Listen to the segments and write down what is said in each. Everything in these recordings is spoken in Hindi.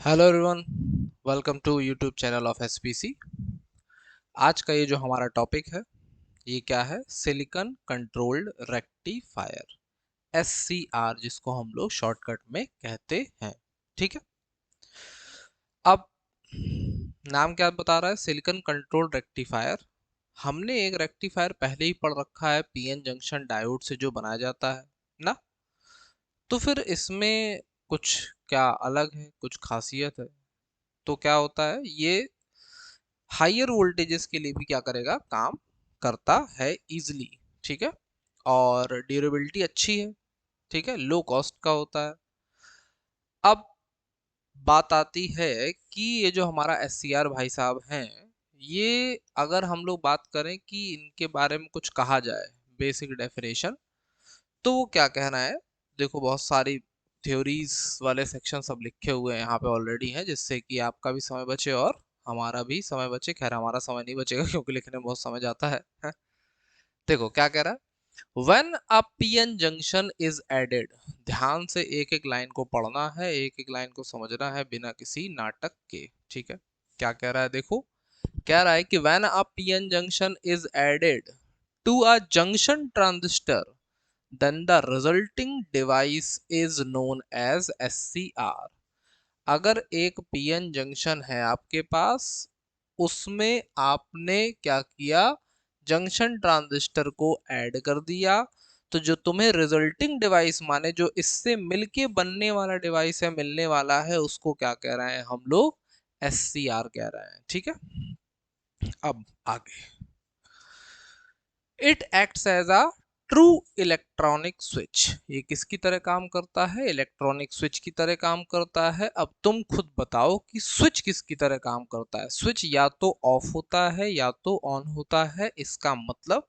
Hello everyone, welcome to YouTube channel of SPC. आज का ये जो हमारा टॉपिक है ये क्या है? सिलिकॉन कंट्रोल्ड रेक्टिफायर, एससीआर, जिसको हम लोग शॉर्टकट में कहते हैं। ठीक है। अब नाम क्या बता रहा है? Silicon controlled rectifier. हमने एक रेक्टिफायर पहले ही पढ़ रखा है, पीएन जंक्शन डायोड से जो बनाया जाता है ना। तो फिर इसमें कुछ क्या अलग है, कुछ खासियत है? तो क्या होता है, ये हायर वोल्टेजेस के लिए भी क्या करेगा, काम करता है इजीली। ठीक है। और ड्यूरेबिलिटी अच्छी है। ठीक है, लो कॉस्ट का होता है। अब बात आती है कि ये जो हमारा एससीआर भाई साहब हैं, ये अगर हम लोग बात करें कि इनके बारे में कुछ कहा जाए, बेसिक डेफिनेशन, तो वो क्या कहना है? देखो, बहुत सारी थ्योरीज वाले सेक्शन सब लिखे हुए हैं यहाँ पे ऑलरेडी हैं, जिससे कि आपका भी समय बचे और हमारा भी समय बचे। खैर, हमारा समय नहीं बचेगा क्योंकि लिखने में बहुत समय जाता है? देखो क्या कह रहा है। When a PN junction is added, ध्यान से एक एक लाइन को पढ़ना है, एक एक लाइन को समझना है बिना किसी नाटक के। ठीक है। क्या कह रहा है? देखो, कह रहा है कि when a PN junction is added to a junction transistor, then the resulting device is known as SCR। अगर एक पीएन जंक्शन है आपके पास, उसमें आपने क्या किया, जंक्शन ट्रांजिस्टर को ऐड कर दिया, तो जो तुम्हें रिजल्टिंग डिवाइस, माने जो इससे मिलके बनने वाला डिवाइस है, मिलने वाला है, उसको क्या कह रहे हैं हम लोग? एससीआर कह रहे हैं। ठीक है। अब आगे, it acts as a true electronic switch. ये किसकी तरह काम करता है? इलेक्ट्रॉनिक स्विच की तरह काम करता है। अब तुम खुद बताओ कि स्विच किसकी तरह काम करता है? स्विच या तो ऑफ होता है या तो ऑन होता है। इसका मतलब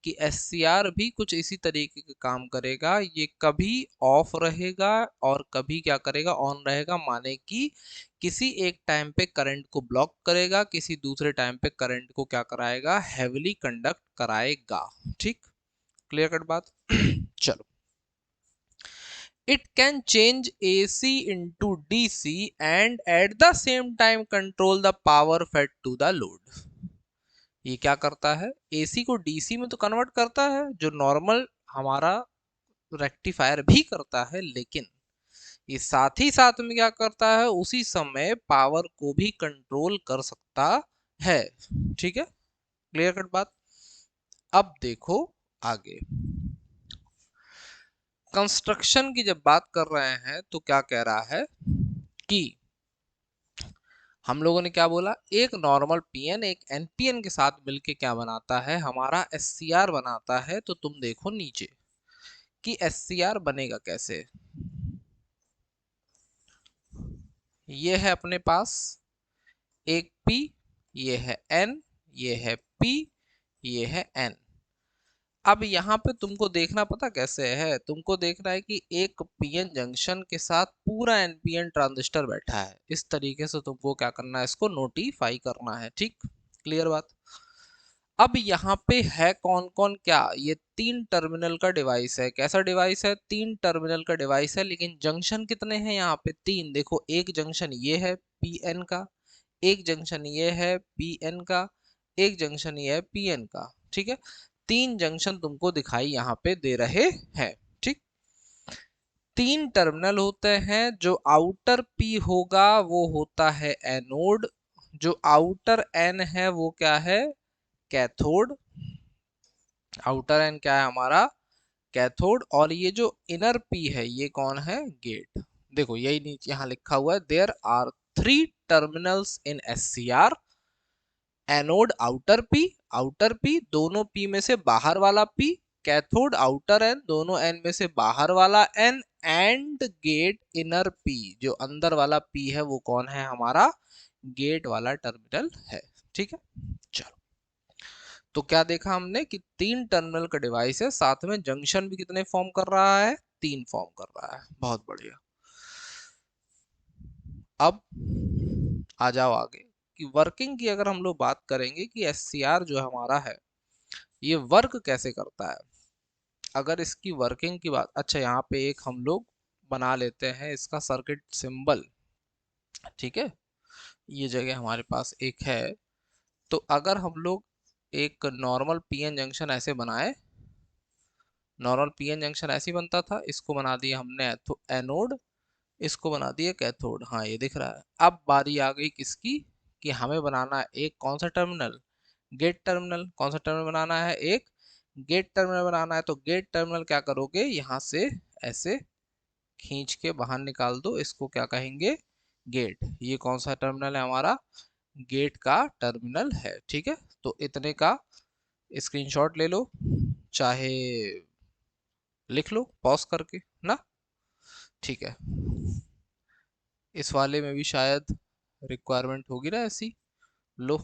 कि एससीआर भी कुछ इसी तरीके का काम करेगा। ये कभी ऑफ रहेगा और कभी क्या करेगा, ऑन रहेगा। माने कि किसी एक टाइम पे करंट को ब्लॉक करेगा, किसी दूसरे टाइम पे करंट को क्या कराएगा, हैविली कंडक्ट कराएगा। ठीक, क्लियर कट बात? चलो, it can change AC into DC and at the same time control the power fed to the load। ये क्या करता है? एसी को डीसी में तो कन्वर्ट करता है, जो नॉर्मल हमारा रेक्टिफायर भी करता है, लेकिन ये साथ ही साथ में क्या करता है, उसी समय पावर को भी कंट्रोल कर सकता है। ठीक है, क्लियर कट बात? अब देखो आगे, कंस्ट्रक्शन की जब बात कर रहे हैं तो क्या कह रहा है कि हम लोगों ने क्या बोला, एक नॉर्मल पीएन एक एनपीएन के साथ मिलके क्या बनाता है, हमारा एससीआर बनाता है। तो तुम देखो नीचे कि एससीआर बनेगा कैसे। ये है अपने पास एक पी, ये है एन, ये है पी, ये है एन। अब यहाँ पे तुमको देखना पता कैसे है? तुमको देखना है कि एक पीएन जंक्शन के साथ पूरा एनपीएन ट्रांजिस्टर बैठा है। इस तरीके से तुमको क्या करना है, इसको नोटिफाई करना है। ठीक, क्लियर बात? अब यहाँ पे है कौन कौन क्या, ये तीन टर्मिनल का डिवाइस है। कैसा डिवाइस है? तीन टर्मिनल का डिवाइस है, लेकिन जंक्शन कितने हैं यहाँ पे? तीन। देखो, एक जंक्शन ये है पीएन का, एक जंक्शन ये है पीएन का, एक जंक्शन ये है पीएन का। ठीक है, तीन जंक्शन तुमको दिखाई यहाँ पे दे रहे हैं। ठीक, तीन टर्मिनल होते हैं। जो आउटर पी होगा वो होता है एनोड, जो आउटर एन है वो क्या है, कैथोड। आउटर एन क्या है हमारा, कैथोड। और ये जो इनर पी है ये कौन है, गेट। देखो यही नीचे यहाँ लिखा हुआ है, there are three terminals in SCR, anode outer P, outer P दोनों पी में से बाहर वाला पी, कैथोड आउटर एन दोनों एन में से बाहर वाला N, and gate inner P, जो अंदर वाला पी है वो कौन है, हमारा गेट वाला टर्मिनल है। ठीक है, चलो। तो क्या देखा हमने कि तीन टर्मिनल का डिवाइस है, साथ में जंक्शन भी कितने फॉर्म कर रहा है, तीन फॉर्म कर रहा है। बहुत बढ़िया। अब आ जाओ आगे कि वर्किंग की अगर हम लोग बात करेंगे कि एससीआर जो हमारा है ये वर्क कैसे करता है। अगर इसकी वर्किंग की बात, अच्छा यहाँ पे एक हम लोग बना लेते हैं इसका सर्किट सिंबल। ठीक है, ये जगह हमारे पास एक है। तो अगर हम लोग एक नॉर्मल पीएन जंक्शन ऐसे बनाए, नॉर्मल पीएन जंक्शन ऐसे ही बनता था, इसको बना दिया हमने एनोड, इसको बना दिया कैथोड। हाँ ये दिख रहा है। अब बारी आ गई किसकी, कि हमें बनाना है एक कौन सा टर्मिनल, गेट टर्मिनल। कौन सा टर्मिनल बनाना है, एक गेट टर्मिनल बनाना है। तो गेट टर्मिनल क्या करोगे, यहाँ से ऐसे खींच के बाहर निकाल दो, इसको क्या कहेंगे, गेट। ये कौन सा टर्मिनल है हमारा, गेट का टर्मिनल है। ठीक है, तो इतने का स्क्रीनशॉट ले लो, चाहे लिख लो पॉज करके ना। ठीक है, इस वाले में भी शायद रिक्वायरमेंट होगी ना ऐसी। लो,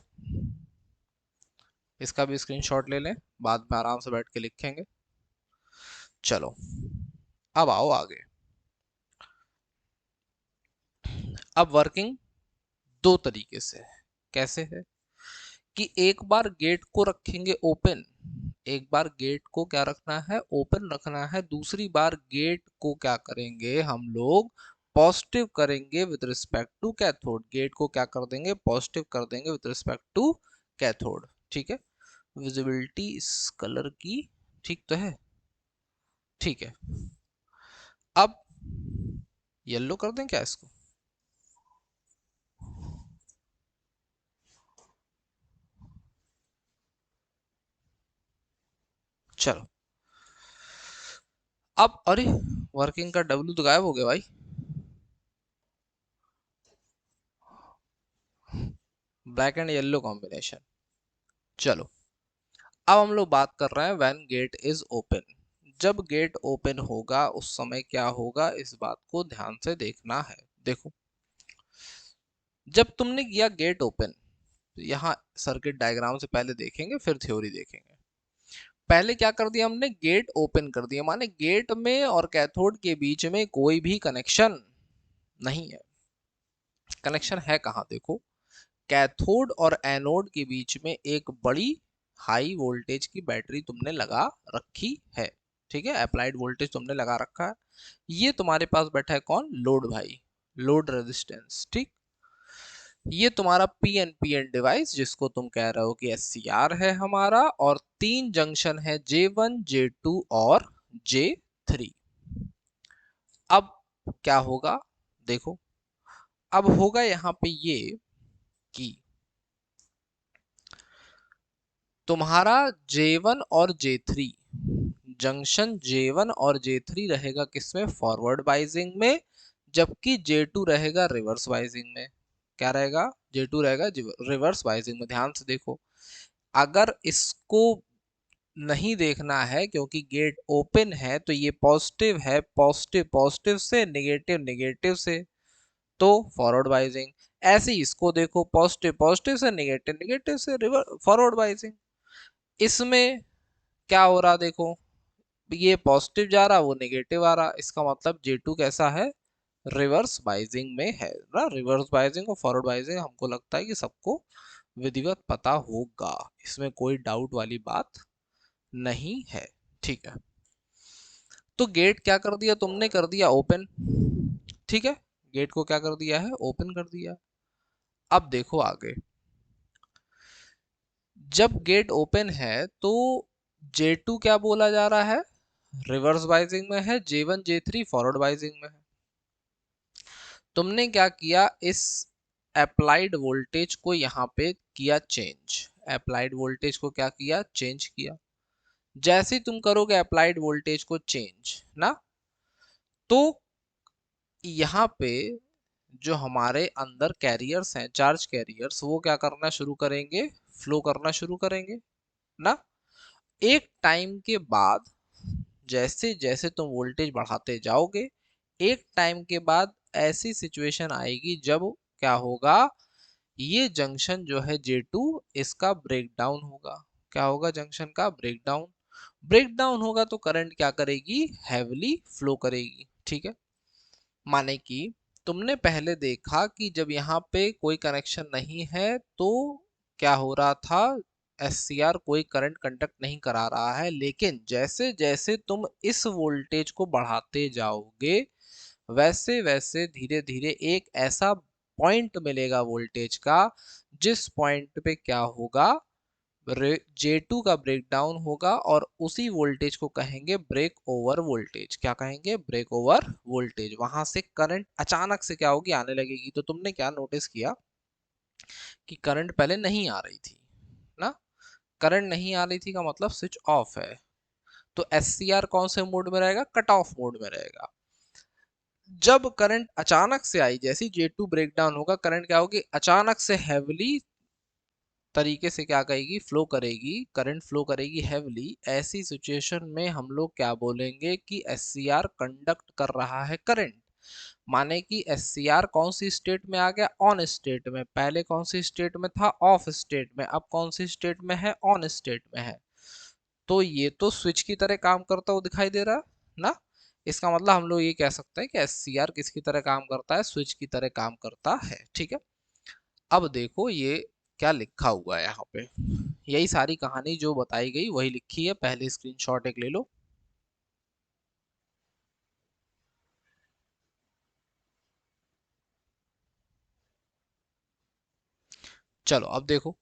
इसका भी स्क्रीनशॉट ले लें, बाद में आराम से बैठ के लिखेंगे। चलो अब आओ आगे। अब वर्किंग दो तरीके से है। कैसे है, कि एक बार गेट को रखेंगे ओपन, एक बार गेट को क्या रखना है, ओपन रखना है। दूसरी बार गेट को क्या करेंगे हम लोग, पॉजिटिव करेंगे with respect to cathode. Gate को क्या कर देंगे, पॉजिटिव कर देंगे विद रिस्पेक्ट टू कैथोड। ठीक है, विजिबिलिटी इस कलर की ठीक तो है, ठीक है। अब येलो कर दें क्या इसको, चलो। अब अरे, वर्किंग का डब्ल्यू तो गायब हो गया भाई। Black and yellow combination. चलो, अब हम लोग बात कर रहे हैं व्हेन गेट इज ओपन। जब गेट ओपन होगा उस समय क्या होगा, इस बात को ध्यान से देखना है। देखो, जब तुमने किया गेट ओपन, यहाँ सर्किट डायग्राम से पहले देखेंगे फिर थ्योरी देखेंगे। पहले क्या कर दिया हमने, गेट ओपन कर दिया, माने गेट में और कैथोड के बीच में कोई भी कनेक्शन नहीं है। कनेक्शन है कहाँ, देखो, कैथोड और एनोड के बीच में एक बड़ी हाई वोल्टेज की बैटरी तुमने लगा रखी है। ठीक है, अप्लाइड वोल्टेज तुमने लगा रखा है। ये तुम्हारे पास बैठा है कौन, लोड भाई, लोड रेजिस्टेंस। ठीक, ये तुम्हारा पीएनपीएन डिवाइस जिसको तुम कह रहे हो कि एससीआर है हमारा, और तीन जंक्शन है J1 J2 और J3। अब क्या होगा, देखो, अब होगा यहाँ पे ये कि तुम्हारा J1 और J3 जंक्शन, J1 और J3 रहेगा किसमें, फॉरवर्ड बाइजिंग में, जबकि J2 रहेगा रिवर्स बाइजिंग में। क्या रहेगा, J2 रहेगा रिवर्स बाइजिंग में। ध्यान से देखो, अगर इसको नहीं देखना है क्योंकि गेट ओपन है, तो ये पॉजिटिव है, पॉजिटिव पॉजिटिव से, नेगेटिव नेगेटिव से, तो फॉरवर्ड बाइजिंग। ऐसे ही इसको देखो, पॉजिटिव पॉजिटिव से, नेगेटिव नेगेटिव से, रिवर्स फॉरवर्ड बाइजिंग। इसमें क्या हो रहा, देखो, ये पॉजिटिव जा रहा, वो नेगेटिव आ रहा, इसका मतलब J2 कैसा है, रिवर्स बाइजिंग में है ना। रिवर्स बाइजिंग और फॉरवर्ड बाइजिंग हमको लगता है कि सबको विधिवत पता होगा, इसमें कोई डाउट वाली बात नहीं है। ठीक है, तो गेट क्या कर दिया तुमने, कर दिया ओपन। ठीक है, गेट को क्या कर दिया है, ओपन कर दिया। अब देखो आगे, जब गेट ओपन है तो J2 क्या बोला जा रहा है, रिवर्स बाइजिंग में है, J1 J3 फॉरवर्ड बाइजिंग में है। तुमने क्या किया, इस अप्लाइड वोल्टेज को यहाँ पे किया चेंज, अप्लाइड वोल्टेज को क्या किया, चेंज किया। जैसे तुम करोगे अप्लाइड वोल्टेज को चेंज ना, तो यहाँ पे जो हमारे अंदर कैरियर्स हैं, चार्ज कैरियर्स, वो क्या करना शुरू करेंगे, फ्लो करना शुरू करेंगे ना। एक टाइम के बाद जैसे जैसे तुम वोल्टेज बढ़ाते जाओगे, एक टाइम के बाद ऐसी सिचुएशन आएगी जब क्या होगा, ये जंक्शन जो है J2, इसका ब्रेकडाउन होगा। क्या होगा, जंक्शन का ब्रेकडाउन। ब्रेकडाउन होगा तो करंट क्या करेगी, हैवीली फ्लो करेगी। ठीक है, माने कि तुमने पहले देखा कि जब यहाँ पे कोई कनेक्शन नहीं है तो क्या हो रहा था, एससीआर कोई करंट कंडक्ट नहीं करा रहा है। लेकिन जैसे जैसे तुम इस वोल्टेज को बढ़ाते जाओगे, वैसे वैसे धीरे धीरे एक ऐसा पॉइंट मिलेगा वोल्टेज का, जिस पॉइंट पे क्या होगा, J2 का ब्रेक डाउन होगा और उसी वोल्टेज को कहेंगे ब्रेक ओवर वोल्टेज। क्या कहेंगे? Break over voltage. वहां से करंट अचानक से क्या होगी, आने लगेगी। तो तुमने क्या नोटिस किया कि करंट पहले नहीं आ रही थी ना, करंट नहीं आ रही थी का मतलब स्विच ऑफ है। तो SCR कौन से मोड में रहेगा? कट ऑफ मोड में रहेगा। जब करंट अचानक से आई, जैसी J2 ब्रेक डाउन होगा, करंट क्या होगी, अचानक से हैविली तरीके से क्या करेगी, फ्लो करेगी, करंट फ्लो करेगी हैविली। ऐसी सिचुएशन में हम लोग क्या बोलेंगे कि SCR कंडक्ट कर रहा है करंट। माने कि SCR कौन सी स्टेट में आ गया, ऑन स्टेट में। पहले कौन सी स्टेट में था, ऑफ स्टेट में। अब कौन सी स्टेट में है, ऑन स्टेट में है। तो ये तो स्विच की तरह काम करता हुआ दिखाई दे रहा है ना। इसका मतलब हम लोग ये कह सकते हैं कि SCR किसकी तरह काम करता है, स्विच की तरह काम करता है। ठीक है। अब देखो ये क्या लिखा हुआ है यहाँ पे, यही सारी कहानी जो बताई गई वही लिखी है। पहले स्क्रीनशॉट एक ले लो। चलो अब देखो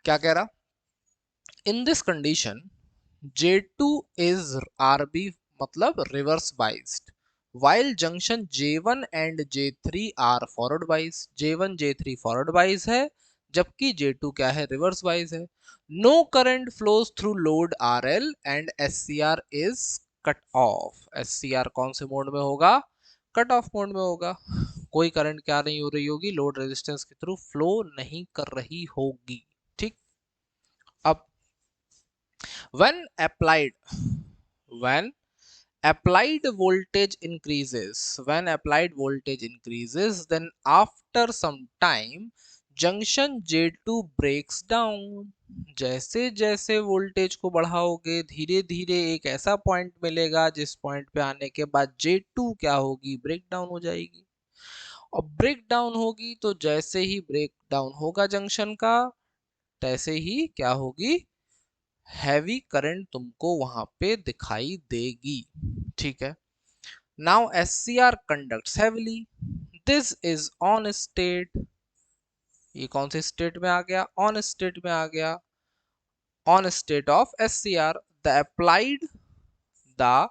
क्या कह रहा। In this condition J2 is RB मतलब reverse biased, while junction J1 and J3 are forward biased। J1 J3 forward bias है, जबकि J2 क्या है, रिवर्स बाइस है। No current flows through load RL and SCR is cut off। SCR कौन से मोड में होगा, कट ऑफ मोड में होगा। कोई करंट क्या नहीं हो रही होगी, लोड रेजिस्टेंस के थ्रू फ्लो नहीं कर रही होगी। ठीक। अब when applied when applied voltage increases, when applied voltage increases, then after some time junction J2 breaks down। जैसे जैसे वोल्टेज को बढ़ाओगे धीरे धीरे एक ऐसा पॉइंट मिलेगा जिस पॉइंट पे आने के बाद J2 क्या होगी, ब्रेक डाउन हो जाएगी। और ब्रेक डाउन होगी तो जैसे ही ब्रेक डाउन होगा जंक्शन का, तैसे ही क्या होगी, हैवी करंट तुमको वहां पे दिखाई देगी। ठीक है। Now SCR conducts heavily, this is on state. ये कौन से स्टेट में आ गया, ऑन स्टेट में आ गया। On state of SCR, the applied the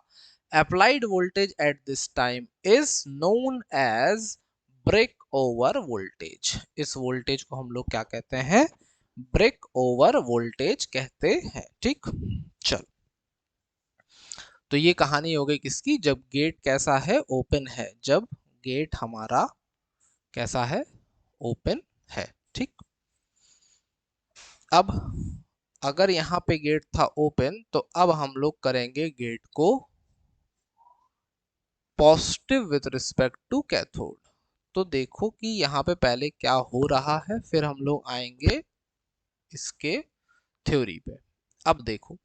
applied voltage at this time is known as break over voltage। इस वोल्टेज को हम लोग क्या कहते हैं, ब्रेक ओवर वोल्टेज कहते हैं। ठीक। चल, तो ये कहानी हो गई किसकी, जब गेट कैसा है, ओपन है। जब गेट हमारा कैसा है, ओपन है। ठीक। अब अगर यहाँ पे गेट था ओपन, तो अब हम लोग करेंगे गेट को positive with respect to cathode. तो देखो कि यहाँ पे पहले क्या हो रहा है, फिर हम लोग आएंगे इसके थ्योरी पे। अब देखो,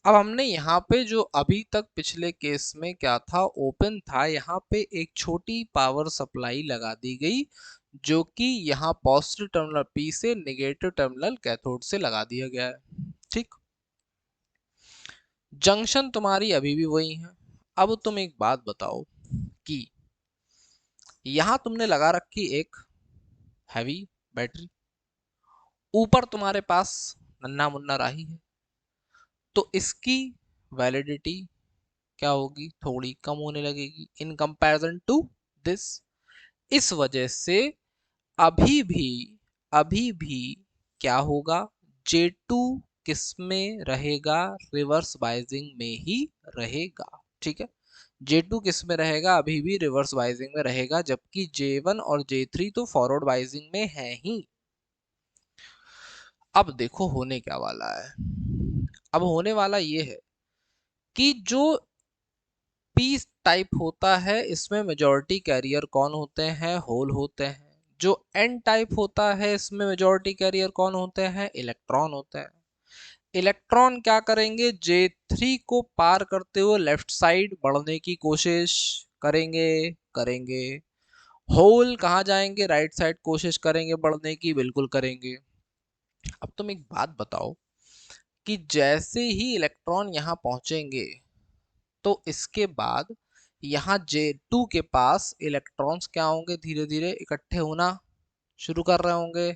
अब हमने यहाँ पे जो अभी तक पिछले केस में क्या था, ओपन था, यहाँ पे एक छोटी पावर सप्लाई लगा दी गई, जो कि यहाँ पॉजिटिव टर्मिनल P से नेगेटिव टर्मिनल कैथोड से लगा दिया गया है। ठीक। जंक्शन तुम्हारी अभी भी वही है। अब तुम एक बात बताओ कि यहाँ तुमने लगा रखी एक हैवी बैटरी, ऊपर तुम्हारे पास नन्ना मुन्ना राही है, तो इसकी वैलिडिटी क्या होगी, थोड़ी कम होने लगेगी इन कंपैरिजन टू दिस। इस वजह से अभी भी अभी भी क्या होगा, J2 किस में रहेगा, रिवर्स बाइजिंग में ही रहेगा। ठीक है। J2 किस में रहेगा, अभी भी रिवर्स बाइजिंग में रहेगा, जबकि J1 और J3 तो फॉरवर्ड बाइजिंग में है ही। अब देखो होने क्या वाला है। अब होने वाला ये है कि जो पी टाइप होता है इसमें मेजॉरिटी कैरियर कौन होते हैं, होल होते हैं। जो एन टाइप होता है इसमें मेजॉरिटी कैरियर कौन होते हैं, इलेक्ट्रॉन होते हैं। इलेक्ट्रॉन क्या करेंगे, J3 को पार करते हुए लेफ्ट साइड बढ़ने की कोशिश करेंगे करेंगे होल कहाँ जाएंगे, राइट साइड कोशिश करेंगे बढ़ने की, बिल्कुल करेंगे। अब तुम एक बात बताओ कि जैसे ही इलेक्ट्रॉन यहाँ पहुंचेंगे तो इसके बाद यहाँ J2 के पास इलेक्ट्रॉन्स क्या होंगे, धीरे धीरे इकट्ठे होना शुरू कर रहे होंगे,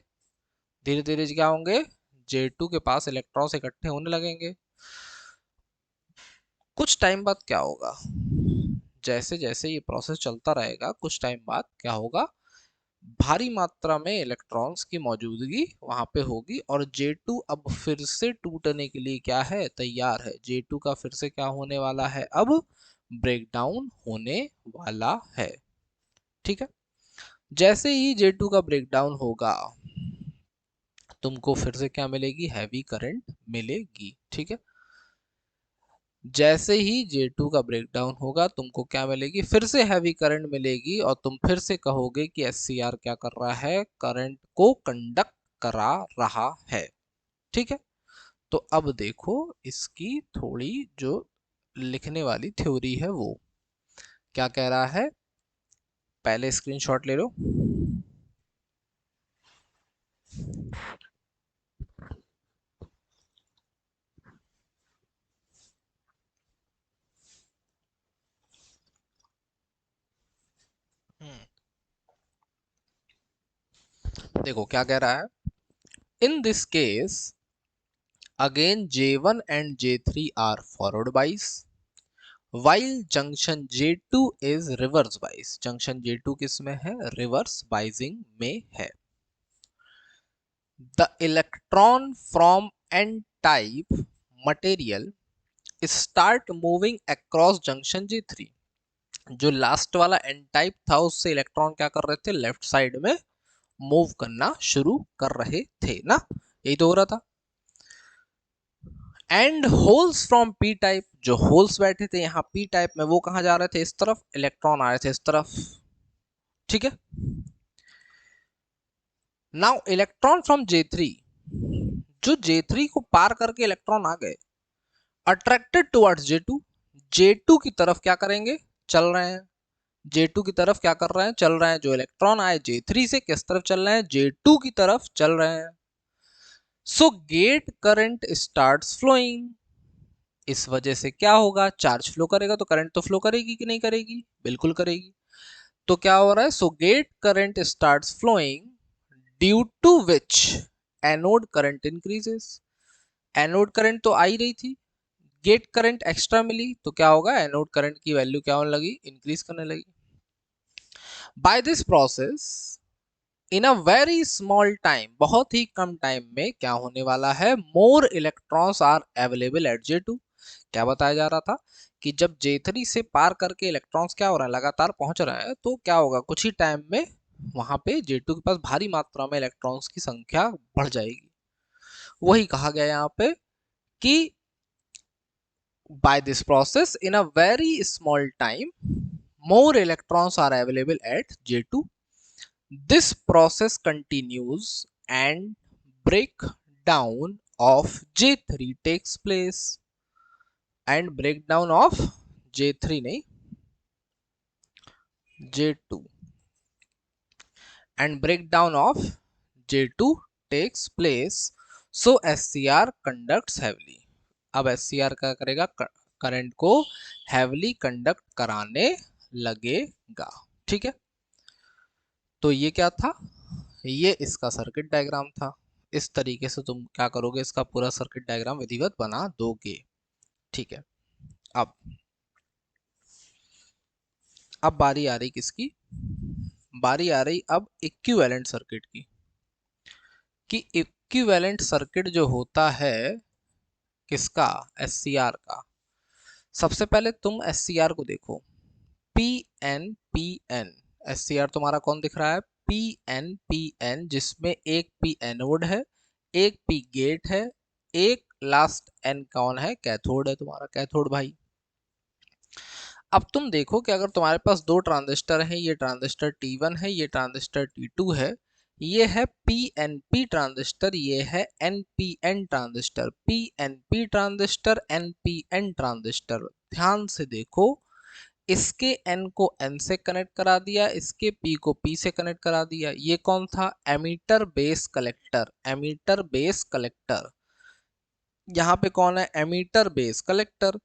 धीरे धीरे क्या होंगे, J2 के पास इलेक्ट्रॉन्स इकट्ठे होने लगेंगे। कुछ टाइम बाद क्या होगा, जैसे जैसे ये प्रोसेस चलता रहेगा, कुछ टाइम बाद क्या होगा, भारी मात्रा में इलेक्ट्रॉन्स की मौजूदगी वहां पे होगी और J2 अब फिर से टूटने के लिए क्या है, तैयार है। J2 का फिर से क्या होने वाला है, अब ब्रेकडाउन होने वाला है। ठीक है, जैसे ही J2 का ब्रेकडाउन होगा तुमको फिर से क्या मिलेगी, हैवी करंट मिलेगी। ठीक है, जैसे ही J2 का ब्रेकडाउन होगा तुमको क्या मिलेगी, फिर से हैवी करंट मिलेगी और तुम फिर से कहोगे कि SCR क्या कर रहा है, करंट को कंडक्ट करा रहा है। ठीक है, तो अब देखो इसकी थोड़ी जो लिखने वाली थ्योरी है वो क्या कह रहा है, पहले स्क्रीनशॉट ले लो। देखो क्या कह रहा है, in this case again J1 and J3 are forward bias while junction J2 is reverse bias। junction J2 किस में है, reverse biasing में है। the electron from n type material start moving across junction J3। जो लास्ट वाला n टाइप था उससे इलेक्ट्रॉन क्या कर रहे थे, लेफ्ट साइड में मूव करना शुरू कर रहे थे ना, यही तो हो रहा था। And holes from P type, जो होल्स बैठे थे यहाँ पी टाइप में वो कहा जा रहे थे, इस तरफ, इलेक्ट्रॉन आ रहे थे इस तरफ। ठीक है, नाउ इलेक्ट्रॉन फ्रॉम J3, जो J3 को पार करके इलेक्ट्रॉन आ गए, अट्रैक्टेड टुवर्ड्स J2, J2 की तरफ क्या करेंगे, चल रहे हैं। J2 की तरफ क्या कर रहे हैं, चल रहे हैं। जो इलेक्ट्रॉन आए J3 से किस तरफ चल रहे हैं, J2 की तरफ चल रहे हैं। So gate current starts flowing, इस वजह से क्या होगा, चार्ज फ्लो करेगा तो करंट तो फ्लो करेगी कि नहीं करेगी, बिल्कुल करेगी। तो क्या हो रहा है, so gate current starts flowing due to which anode current increases. Anode current तो आ ही रही थी, गेट करंट एक्स्ट्रा मिली तो क्या होगा, एनोड करंट की वैल्यू क्या होने लगी, इंक्रीज करने लगी। By this process in a very small time, बहुत ही कम टाइम में क्या होने वाला है, more electrons are available at J2। क्या बताया जा रहा था कि जब J3 से पार करके इलेक्ट्रॉन्स क्या हो रहा है, लगातार पहुंच रहे हैं, तो क्या होगा, कुछ ही टाइम में वहां पे J2 के पास भारी मात्रा में इलेक्ट्रॉन्स की संख्या बढ़ जाएगी। वही कहा गया यहाँ पे कि by this process in a very small time more electrons are available at J2। this process continues and breakdown of J3 takes place। and breakdown of J3 नहीं, J2, and breakdown of J2 takes place। so SCR conducts heavily। अब SCR क्या करेगा, करंट को हैवली कंडक्ट कराने लगेगा। ठीक है, तो ये क्या था, ये इसका सर्किट डायग्राम था। इस तरीके से तुम क्या करोगे, इसका पूरा सर्किट डायग्राम विधिवत बना दोगे। ठीक है, अब बारी आ रही किसकी, बारी आ रही अब इक्विवेलेंट सर्किट की। कि इक्विवेलेंट सर्किट जो होता है किसका, SCR का। सबसे पहले तुम SCR को देखो, PN SCR तुम्हारा कौन दिख रहा है, PN जिसमें एक P एनोड है, एक P गेट है, एक लास्ट N कौन है, कैथोड है, तुम्हारा कैथोड भाई। अब तुम देखो कि अगर तुम्हारे पास दो ट्रांजिस्टर है, ये ट्रांजिस्टर T1 है, ये ट्रांजिस्टर T2 है, ये है PNP ट्रांजिस्टर, ये है NPN transistor, PNP transistor, NPN transistor. ध्यान से देखो, इसके N को N से कनेक्ट करा दिया, इसके P को P से कनेक्ट करा दिया। ये कौन था, emitter base collector, emitter base collector. यहाँ पे कौन है, एमीटर बेस कलेक्टर।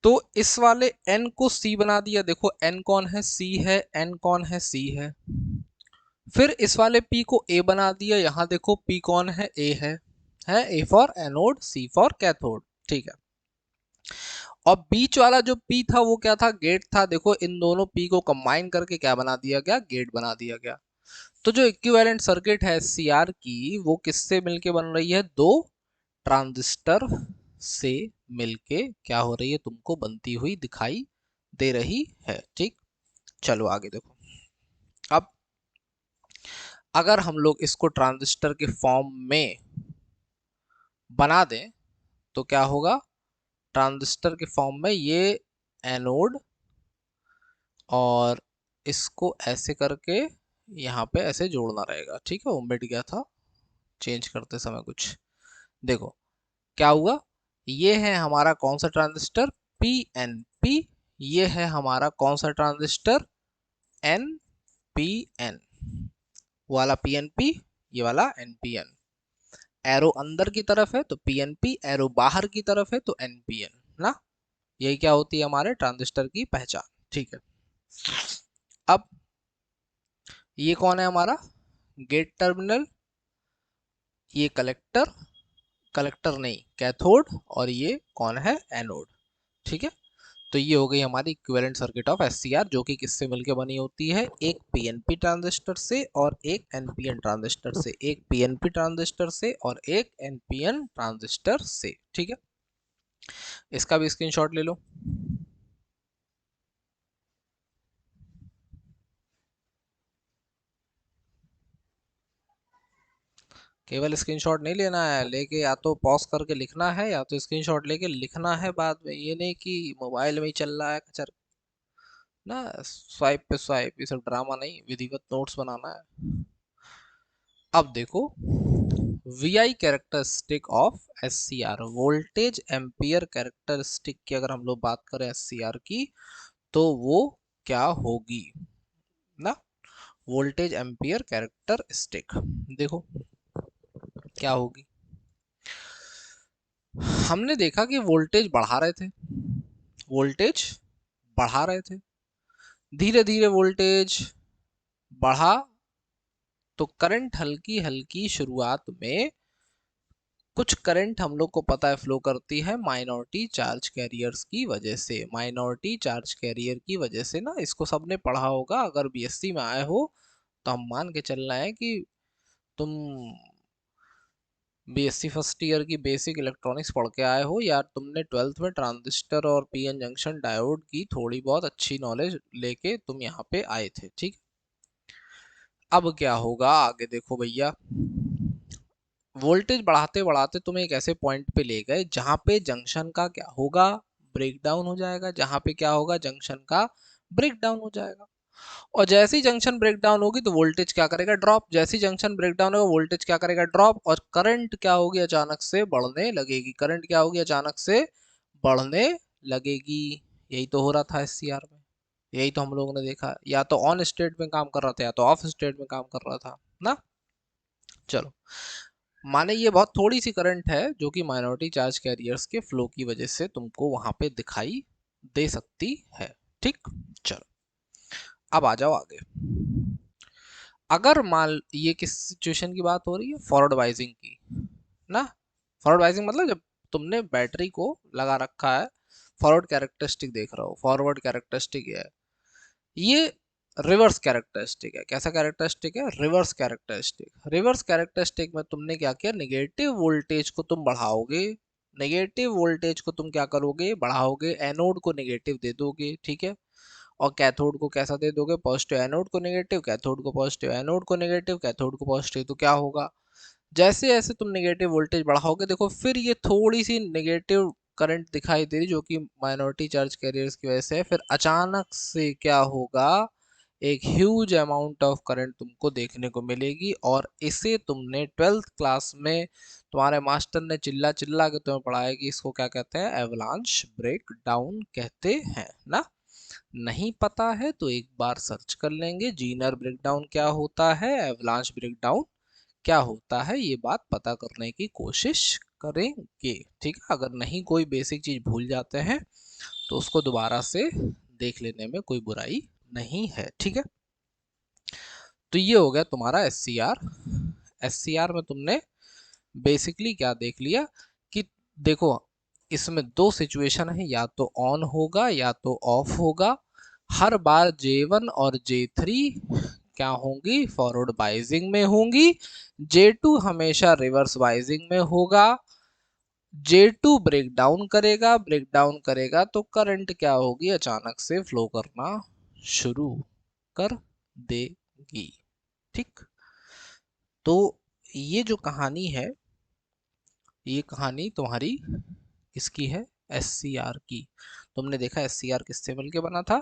तो इस वाले n को c बना दिया, देखो n कौन है, c है, n कौन है, c है। फिर इस वाले p को a बना दिया, यहां देखो p कौन है, a है a for anode, c for cathode, ठीक है। और बीच वाला जो p था वो क्या था, गेट था। देखो इन दोनों p को कंबाइन करके क्या बना दिया गया, गेट बना दिया गया। तो जो इक्विवेलेंट सर्किट है SCR की, वो किससे मिलके बन रही है, दो ट्रांजिस्टर से मिलके क्या हो रही है, तुमको बनती हुई दिखाई दे रही है, ठीक। चलो आगे देखो। अब अगर हम लोग इसको ट्रांजिस्टर के फॉर्म में बना दें तो क्या होगा, ट्रांजिस्टर के फॉर्म में ये एनोड, और इसको ऐसे करके यहाँ पे ऐसे जोड़ना रहेगा, ठीक है। वो मिट गया था चेंज करते समय कुछ। देखो क्या हुआ, ये है हमारा कौन सा ट्रांजिस्टर, PNP। ये है हमारा कौन सा ट्रांजिस्टर, NPN। वाला PNP, ये वाला NPN। एरो अंदर की तरफ है तो PNP, एरो बाहर की तरफ है तो NPN ना। यही क्या होती है हमारे ट्रांजिस्टर की पहचान, ठीक है। अब ये कौन है हमारा, गेट टर्मिनल, ये कलेक्टर, कलेक्टर नहीं कैथोड, और ये कौन है, एनोड, ठीक है। तो ये हो गई हमारी इक्विवेलेंट सर्किट ऑफ SCR, जो कि किससे मिलकर बनी होती है, एक PNP ट्रांजिस्टर से और एक NPN ट्रांजिस्टर से, एक PNP ट्रांजिस्टर से और एक NPN ट्रांजिस्टर से, ठीक है। इसका भी स्क्रीनशॉट ले लो। केवल स्क्रीनशॉट नहीं लेना है, लेके या तो पॉज करके लिखना है या तो स्क्रीनशॉट लेके लिखना है बाद में। ये नहीं कि मोबाइल में ही चल रहा है कचर ना, स्वाइप पे स्वाइप, ये सब ड्रामा नहीं, विधिवत नोट्स बनाना है। अब देखो, VI characteristic of SCR, voltage ampere characteristic की अगर हम लोग बात करें SCR की, तो वो क्या होगी ना, वोल्टेज एम्पियर कैरेक्टरिस्टिक। देखो क्या होगी, हमने देखा कि वोल्टेज बढ़ा रहे थे, वोल्टेज बढ़ा रहे थे, धीरे धीरे वोल्टेज बढ़ा, तो करंट हल्की हल्की शुरुआत में, कुछ करंट हम लोग को पता है फ्लो करती है माइनॉरिटी चार्ज कैरियर्स की वजह से, माइनॉरिटी चार्ज कैरियर की वजह से ना। इसको सबने पढ़ा होगा, अगर BSc में आए हो तो हम मान के चलना है कि तुम BSc फर्स्ट ईयर की बेसिक इलेक्ट्रॉनिक्स पढ़ के आए हो, या तुमने 12th में ट्रांजिस्टर और PN जंक्शन डायोड की थोड़ी बहुत अच्छी नॉलेज लेके तुम यहाँ पे आए थे, ठीक। अब क्या होगा आगे देखो भैया, वोल्टेज बढ़ाते बढ़ाते तुम्हें एक ऐसे पॉइंट पे ले गए जहां पे जंक्शन का क्या होगा, ब्रेक डाउन हो जाएगा, जहां पे क्या होगा, जंक्शन का ब्रेक डाउन हो जाएगा। और जैसे ही जंक्शन ब्रेक डाउन होगी तो वोल्टेज क्या करेगा, ड्रॉप। जैसे ही जंक्शन ब्रेक डाउन होगा वोल्टेज क्या करेगा, ड्रॉप। और करंट क्या होगी, अचानक से बढ़ने लगेगी, करंट क्या होगी, अचानक से बढ़ने लगेगी। यही तो हो रहा था SCR में, यही तो हम लोगों ने देखा, या तो ऑन स्टेट में काम कर रहा था या तो ऑफ स्टेट में काम कर रहा था ना। चलो, माने ये बहुत थोड़ी सी करंट है जो कि माइनॉरिटी चार्ज कैरियर्स के फ्लो की वजह से तुमको वहां पे दिखाई दे सकती है, ठीक। चलो अब आ जाओ आगे। अगर मान, ये किस सिचुएशन की बात हो रही है, फॉरवर्ड वाइजिंग की ना। फॉरवर्ड वाइजिंग मतलब जब तुमने बैटरी को लगा रखा है, फॉरवर्ड कैरेक्टरिस्टिक देख रहे हो, फॉरवर्ड कैरेक्टरिस्टिक है ये, रिवर्स कैरेक्टरिस्टिक है। कैसा कैरेक्टरिस्टिक है, रिवर्स कैरेक्टरिस्टिक। रिवर्स कैरेक्टरिस्टिक में तुमने क्या किया, नेगेटिव वोल्टेज को तुम बढ़ाओगे, नेगेटिव वोल्टेज को तुम क्या करोगे, बढ़ाओगे, एनोड को नेगेटिव दे दोगे, ठीक है। और कैथोड को कैसा दे दोगे, पॉजिटिव। एनोड को नेगेटिव, कैथोड को पॉजिटिव, एनोड को नेगेटिव, कैथोड को पॉजिटिव। तो क्या होगा, जैसे जैसे तुम नेगेटिव वोल्टेज बढ़ाओगे, देखो फिर ये थोड़ी सी नेगेटिव करंट दिखाई दे रही जो कि माइनॉरिटी चार्ज कैरियर्स की वजह से है। फिर अचानक से क्या होगा, एक ह्यूज अमाउंट ऑफ करंट तुमको देखने को मिलेगी। और इसे तुमने 12th क्लास में तुम्हारे मास्टर ने चिल्ला चिल्ला के तुम्हें पढ़ाया कि इसको क्या कहते हैं, एवलांच ब्रेक डाउन कहते हैं ना। नहीं पता है तो एक बार सर्च कर लेंगे, जीनर ब्रेकडाउन क्या होता है, एवलांच ब्रेकडाउन क्या होता है, ये बात पता करने की कोशिश करेंगे, ठीक है। अगर नहीं कोई बेसिक चीज भूल जाते हैं तो उसको दोबारा से देख लेने में कोई बुराई नहीं है, ठीक है। तो ये हो गया तुम्हारा S C R. S C R में तुमने बेसिकली क्या देख लिया कि देखो इसमें दो सिचुएशन है, या तो ऑन होगा या तो ऑफ होगा। हर बार J1 और J3 क्या होंगी, फॉरवर्ड बाइजिंग में होंगी। J2 हमेशा रिवर्स बाइजिंग में होगा। J2 ब्रेक डाउन करेगा, ब्रेक डाउन करेगा तो करंट क्या होगी, अचानक से फ्लो करना शुरू कर देगी, ठीक। तो ये जो कहानी है, ये कहानी तुम्हारी किसकी है, एस सी आर की। तुमने देखा एस सी आर किससे मिलके बना था,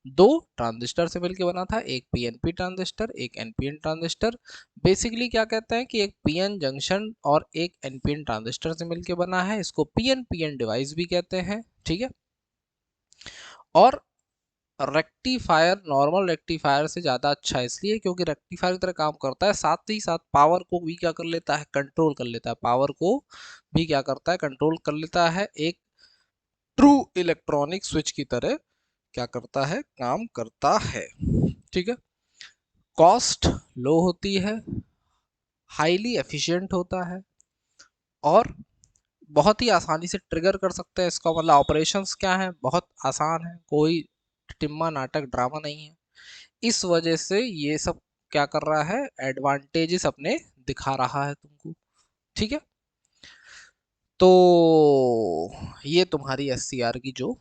दो ट्रांजिस्टर से मिलके बना था, एक पीएनपी ट्रांजिस्टर एक एनपीएन ट्रांजिस्टर। बेसिकली क्या कहते हैं कि एक पीएन जंक्शन और एक एनपीएन ट्रांजिस्टर से मिलके बना है, इसको पीएन पीएन डिवाइस भी कहते हैं, ठीक है। और रेक्टिफायर नॉर्मल रेक्टिफायर से ज़्यादा अच्छा इसलिए क्योंकि रेक्टिफायर की तरह काम करता है, साथ ही साथ पावर को भी क्या कर लेता है, कंट्रोल कर लेता है। पावर को भी क्या करता है, कंट्रोल कर लेता है। एक ट्रू इलेक्ट्रॉनिक स्विच की तरह क्या करता है, काम करता है, ठीक है। कॉस्ट लो होती है, हाईली एफिशिएंट होता है और बहुत ही आसानी से ट्रिगर कर सकते हैं। इसका मतलब ऑपरेशंस क्या है, बहुत आसान है, कोई टिम्मा नाटक ड्रामा नहीं है। इस वजह से ये सब क्या कर रहा है, एडवांटेजेस अपने दिखा रहा है तुमको, ठीक है। तो ये तुम्हारी एससीआर की जो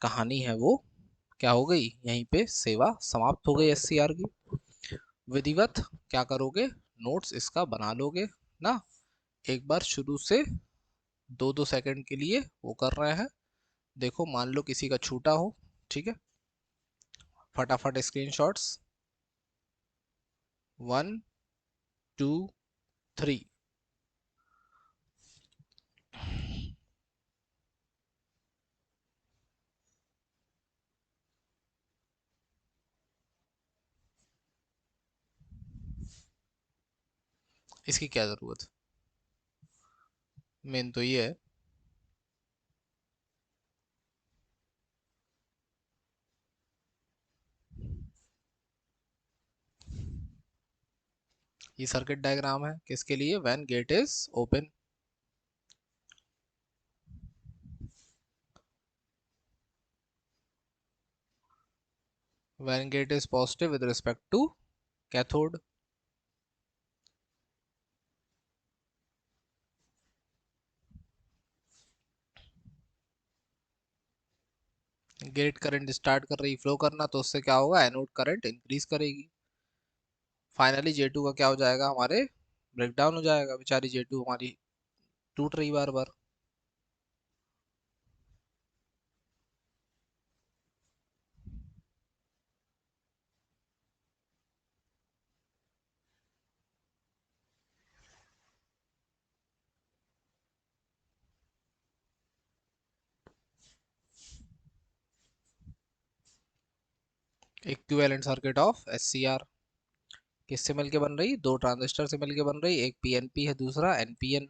कहानी है वो क्या हो गई, यहीं पे सेवा समाप्त हो गई एससीआर की। विधिवत क्या करोगे, नोट्स इसका बना लोगे ना। एक बार शुरू से 2-2 सेकंड के लिए वो कर रहे हैं, देखो मान लो किसी का छूटा हो, ठीक है, फटाफट स्क्रीनशॉट्स 1 2 3। इसकी क्या जरूरत, मेन तो ये है। ये सर्किट डायग्राम है किसके लिए, when gate is open. When gate is positive with respect to cathode. Gate current start कर रही फ्लो करना, तो उससे क्या होगा, एनोड करंट इंक्रीज करेगी। फाइनली J2 का क्या हो जाएगा, हमारे ब्रेक डाउन हो जाएगा, बेचारी J2 हमारी टूट रही बार बार। इक्विवेलेंट सर्किट ऑफ एससीआर किससे मिलके बन रही, दो ट्रांजिस्टर से मिलके बन रही, एक पीएनपी है दूसरा एनपीएन।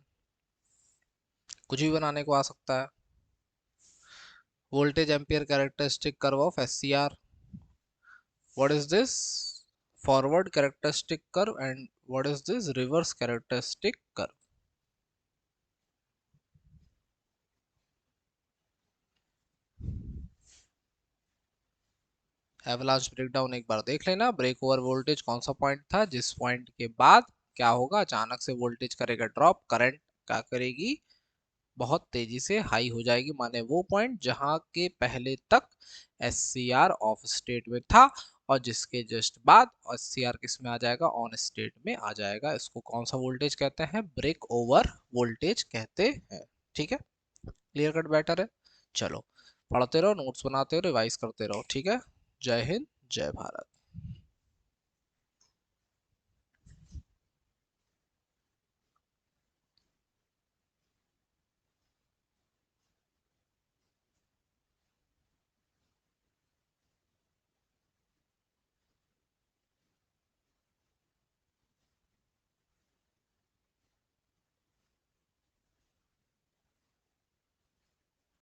कुछ भी बनाने को आ सकता है। Voltage ampere characteristic curve of SCR, what is this, forward characteristic curve and what is this, reverse characteristic curve. Avalanche breakdown एक बार देख लेना, ब्रेक ओवर वोल्टेज कौन सा पॉइंट था जिस पॉइंट के बाद क्या होगा, अचानक से वोल्टेज करेगा ड्रॉप, करंट क्या करेगी, बहुत तेजी से हाई हो जाएगी, माने वो पॉइंट जहां के पहले तक S C R off state में था और जिसके जस्ट बाद एस सी आर किस में आ जाएगा, ऑन स्टेट में आ जाएगा। इसको कौन सा वोल्टेज कहते हैं, ब्रेक ओवर वोल्टेज कहते हैं, ठीक है। क्लियर कट बेटर है। चलो पढ़ते रहो, नोट्स बनाते रहो, रिवाइज करते रहो, ठीक है। जय हिंद, जय भारत।